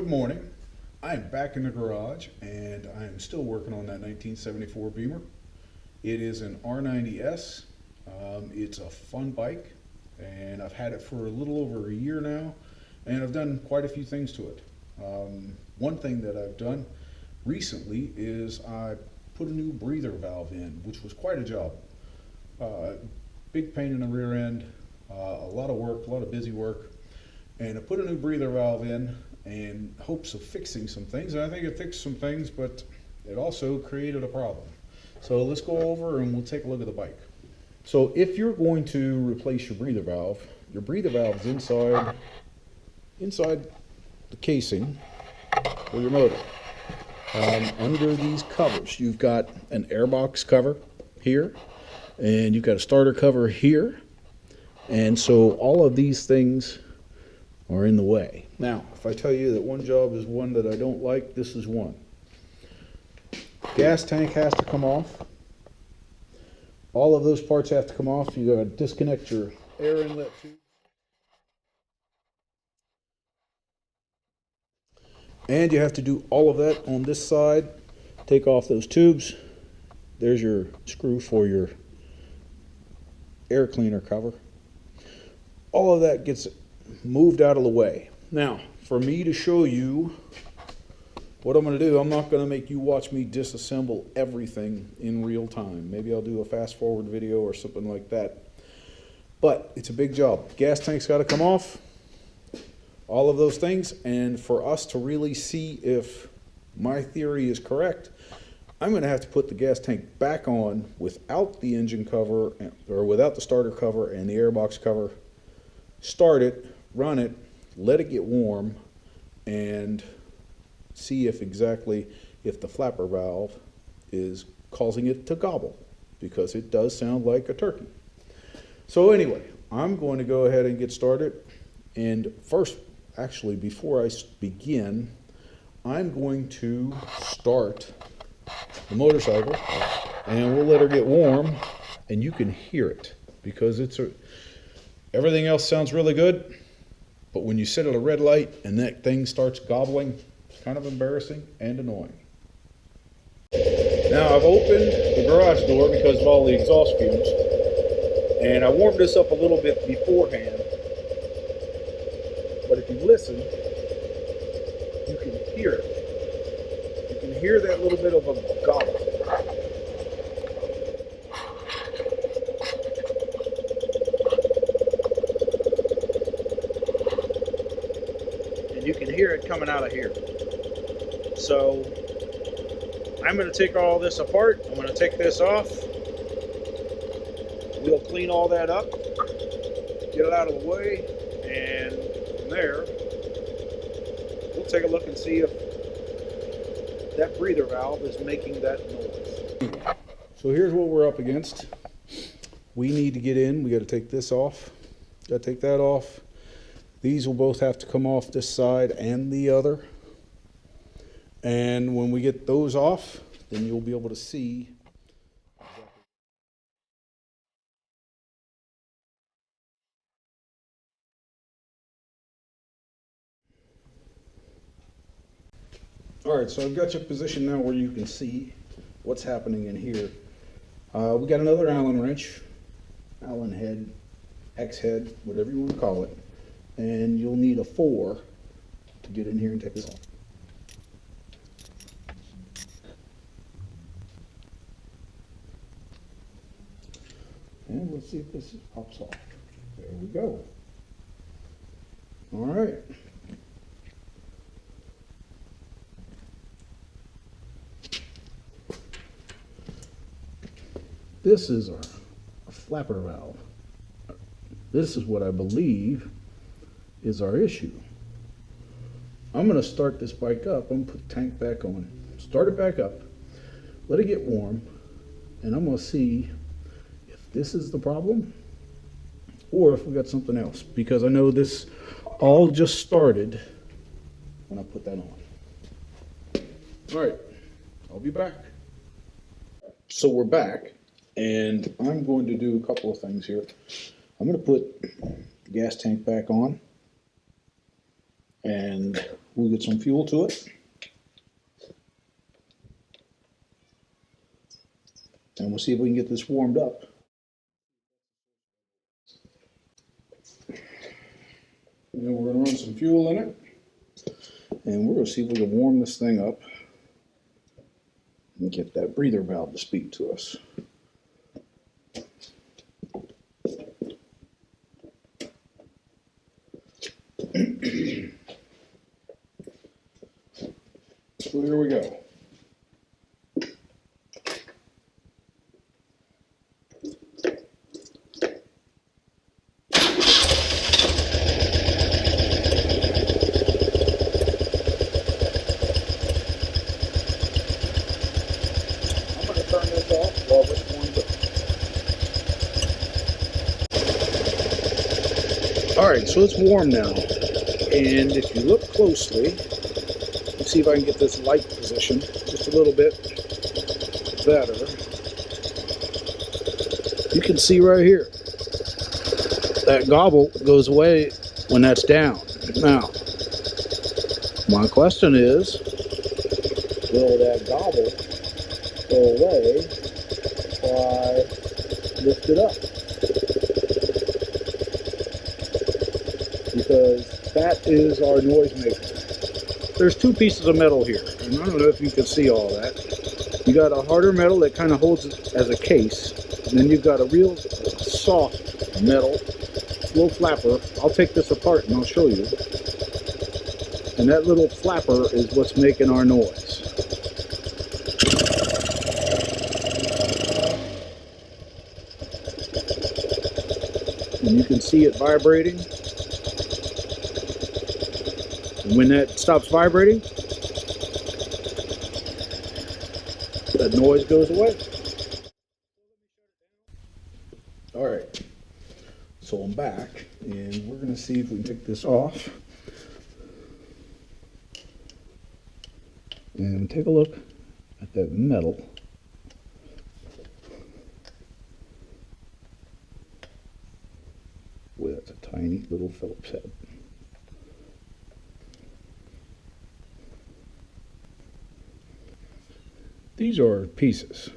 Good morning. I'm back in the garage and I am still working on that 1974 Beamer. It is an R90S. It's a fun bike and I've had it for a little over a year now and I've done quite a few things to it. One thing that I've done recently is I put a new breather valve in, which was quite a job. Big pain in the rear end, a lot of work, a lot of busy work. And I put a new breather valve in in hopes of fixing some things. And I think it fixed some things, but it also created a problem. So let's go over and we'll take a look at the bike. So if you're going to replace your breather valve is inside the casing for your motor. Under these covers, you've got an airbox cover here, and you've got a starter cover here. And so all of these things are in the way. Now, if I tell you that one job is one that I don't like, this is one. Gas tank has to come off. All of those parts have to come off. You gotta disconnect your air inlet tube. And you have to do all of that on this side. Take off those tubes. There's your screw for your air cleaner cover. All of that gets moved out of the way. Now, for me to show you what I'm going to do, I'm not going to make you watch me disassemble everything in real time. Maybe I'll do a fast forward video or something like that. But it's a big job. Gas tank's got to come off. All of those things. And for us to really see if my theory is correct, I'm going to have to put the gas tank back on without the engine cover, or without the starter cover and the airbox cover. Start it, run it, let it get warm, and see if the flapper valve is causing it to gobble, because it does sound like a turkey. So anyway, I'm going to go ahead and get started. And first, actually, before I begin, I'm going to start the motorcycle, and we'll let her get warm, and you can hear it, because everything else sounds really good, but when you sit at a red light and that thing starts gobbling, it's kind of embarrassing and annoying. Now I've opened the garage door because of all the exhaust fumes, and I warmed this up a little bit beforehand, but if you listen, you can hear it. You can hear that little bit of a gobble. You can hear it coming out of here. So I'm going to take all this apart. I'm going to take this off. We'll clean all that up, get it out of the way, and from there we'll take a look and see if that breather valve is making that noise. So here's what we're up against. We need to get in. We got to take this off. Got to take that off. These will both have to come off, this side and the other. And when we get those off, then you'll be able to see. All right, so I've got you positioned now where you can see what's happening in here. We got another Allen wrench, Allen head, X head, whatever you want to call it. And you'll need a 4 to get in here and take this off. And let's see if this pops off. There we go. All right. This is our flapper valve. This is what I believe is our issue. I'm going to start this bike up. I'm going to put the tank back on, start it back up, let it get warm, and I'm going to see if this is the problem or if we got something else, because I know this all just started when I put that on. All right, I'll be back. So we're back, and I'm going to do a couple of things here. I'm going to put the gas tank back on. and we'll get some fuel to it. And we'll see if we can get this warmed up. And then we're going to run some fuel in it. And we're going to see if we can warm this thing up and get that breather valve to speak to us. So here we go. Alright, so it's warm now, and if you look closely, let's see if I can get this light position just a little bit better. You can see right here, that gobble goes away when that's down. Now, my question is, will that gobble go away if I lift it up? Because that is our noise maker. There's two pieces of metal here, and I don't know if you can see all that. You got a harder metal that kind of holds it as a case, and then you've got a real soft metal, little flapper. I'll take this apart and I'll show you. And that little flapper is what's making our noise. And you can see it vibrating. And when that stops vibrating, that noise goes away. Alright, so I'm back, and we're going to see if we can take this off. And take a look at that metal. Boy, that's a tiny little Phillips head. These are pieces.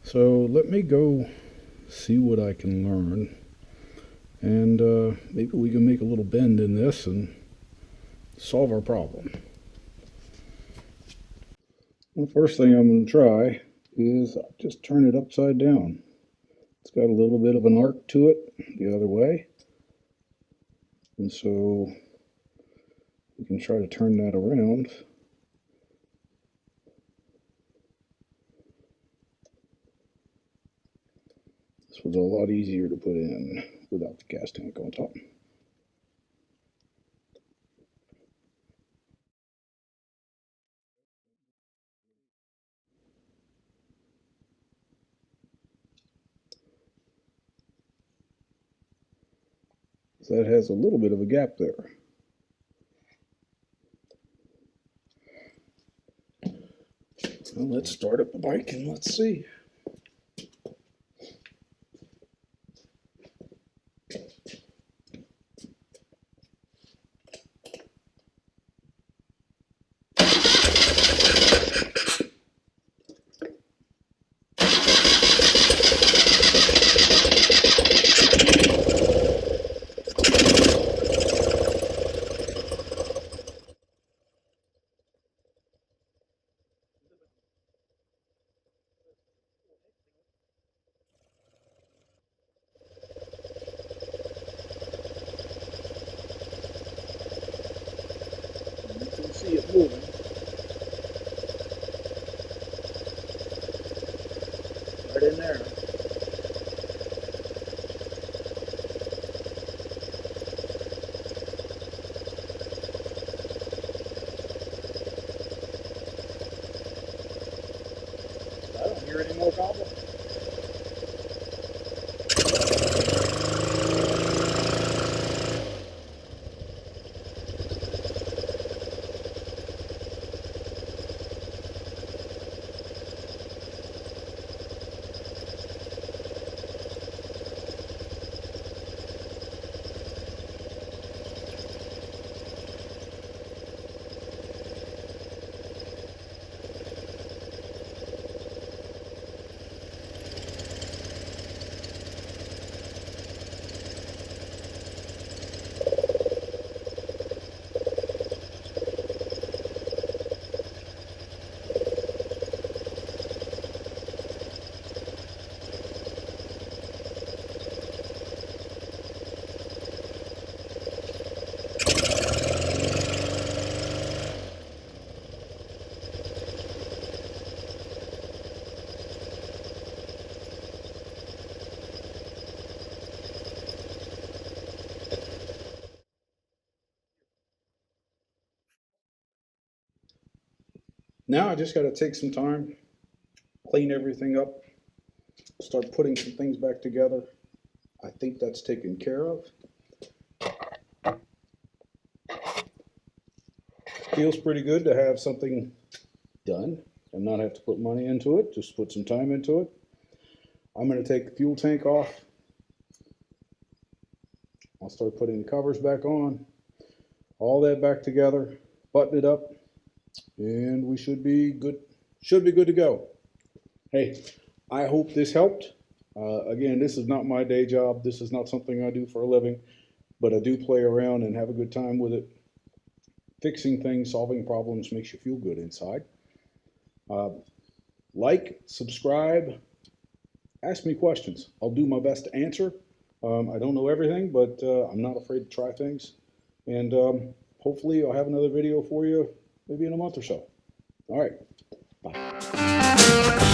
So let me go see what I can learn. And maybe we can make a little bend in this and solve our problem. Well, the first thing I'm going to try is just turn it upside down. It's got a little bit of an arc to it the other way. And so we can try to turn that around. This was a lot easier to put in without the gas tank on top. So that has a little bit of a gap there. Well, let's start up the bike and let's see. See it moving. Right in there. I don't hear any more gobble. Now I just got to take some time, clean everything up, start putting some things back together. I think that's taken care of. Feels pretty good to have something done and not have to put money into it, just put some time into it. I'm going to take the fuel tank off. I'll start putting the covers back on, all that back together, button it up, and we should be good to go. Hey, I hope this helped. Again, this is not my day job. This is not something I do for a living, but I do play around and have a good time with it. Fixing things, solving problems makes you feel good inside. Like, subscribe, ask me questions. I'll do my best to answer. I don't know everything, but I'm not afraid to try things. And hopefully I'll have another video for you maybe in a month or so. All right, bye.